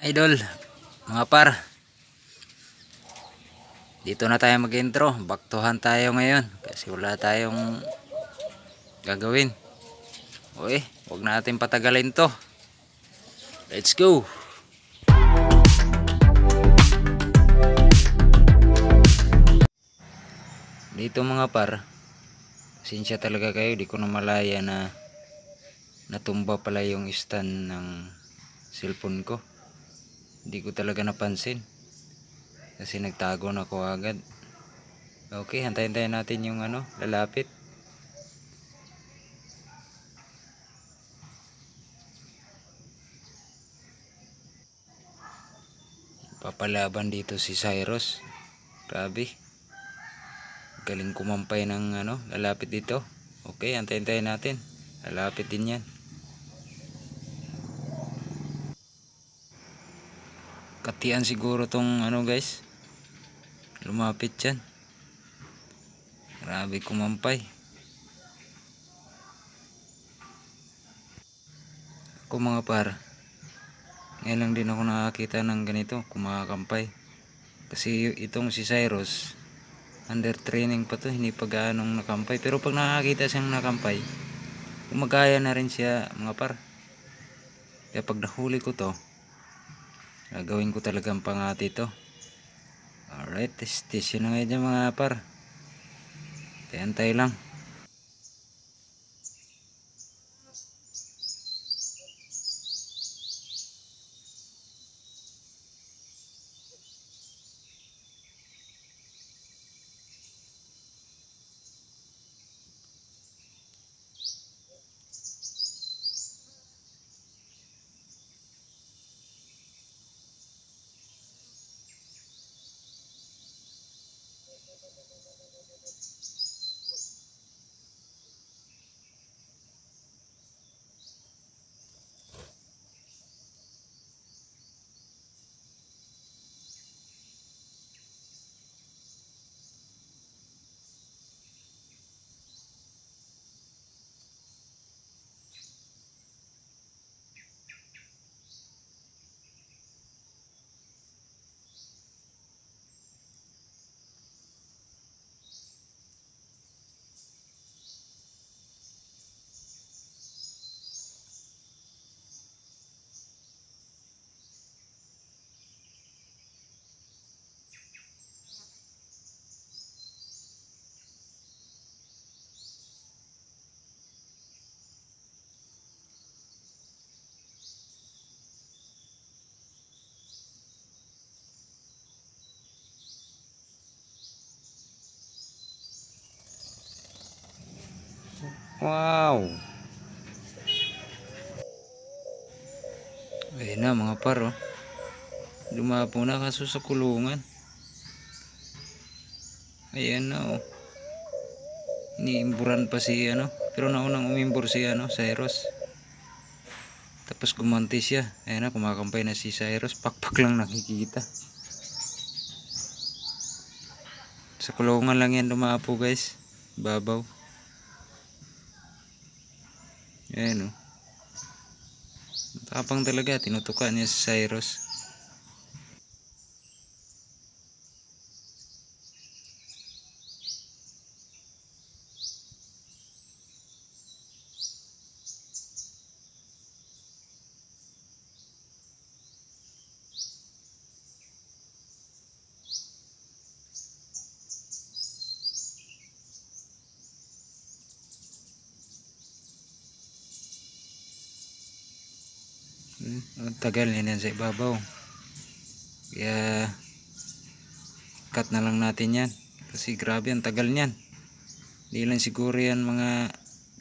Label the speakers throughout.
Speaker 1: Idol, mga par, dito na tayo mag-intro. Baktuhan tayo ngayon kasi wala tayong gagawin. Okay, huwag natin patagalin to. Let's go! Dito mga par, pasensya talaga kayo, di ko na malaya na natumba pala yung stand ng cellphone ko. Hindi ko talaga napansin kasi nagtago na ako agad. Okay, hantayin natin yung lalapit. Papalaban dito si Cyrus. Grabe, galing kumampay ng lalapit dito. Okay, antayin natin, lalapit din yan. Katian siguro tong guys, lumapit yan. Grabe kumampay. Ako mga par, ngayon lang din ako nakakita ng ganito, kumakampay. Kasi itong si Cyrus, under training pa to, hindi pa gaanong nakampay. Pero pag nakakita siyang nakampay, gumagaya na rin siya mga par. Kaya pag nahuli ko to, gagawin ko talagang pangati to. Alright, test yun na ngayon mga par. Antay lang. Wow, ayun na mga par, oh. Lumapo na kaso sa kulungan. Ayan na, oh. Iniimburan pa si pero naunang umimbur si Cyrus. Tapos gumanti siya. Ayan na, kumakampay na si Cyrus. Pakpak lang nakikita. Sa kulungan lang yan lumapo guys. Babaw. Ayan, oh. Tapang talaga, tinutukan niya si Cyrus. Ang tagal yan sa ibabaw. Kaya cut na lang natin yan. Kasi grabe ang tagal niyan. Hindi lang siguro yan mga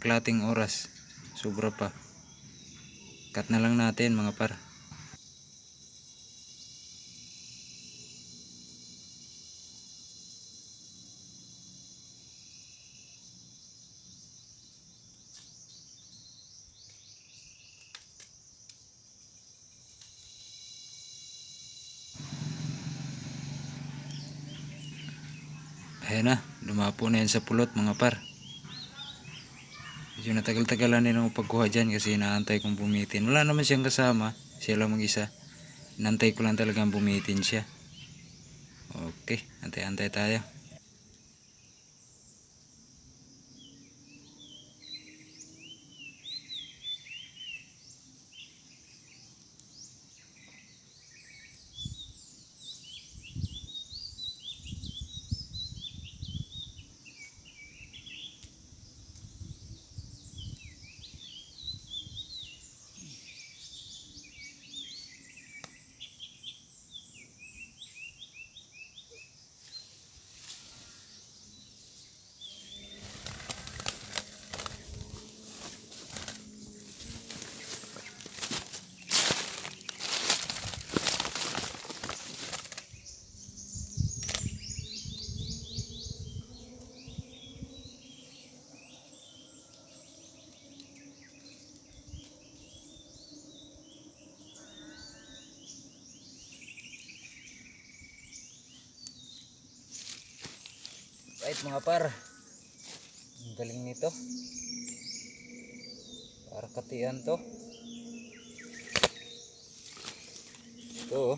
Speaker 1: kalating oras. Sobra pa. Cut na lang natin mga par. Ayan na, lumapo na yan sa pulot mga par. Medyo natagal-tagalan din ako pagkuha dyan kasi inaantay kong bumitin. Wala naman siyang kasama, siya lang mag-isa. Nantay ko lang talagang bumitin siya. Okay, antay-antay tayo. Right mga par, ang galing nito. Para katian to. Ito oh.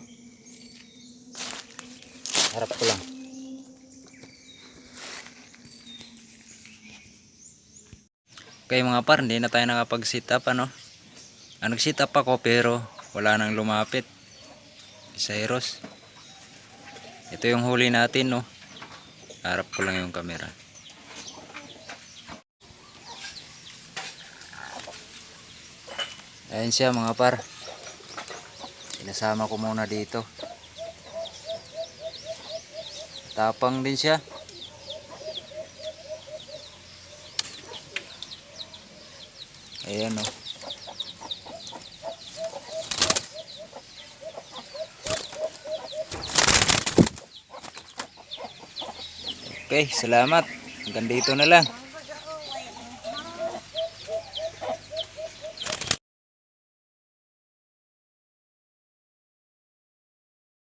Speaker 1: Harap ko lang. Okay mga par, hindi na tayo nakapag-sit up ano. Nag-sit up ako pero wala nang lumapit. Cyrus. Ito yung huli natin no. Harap ko lang yung camera. Ayan siya mga par. Sinasama ko muna dito. Tapang din siya. Ayan o. Okay, salamat. Hanggang dito na lang.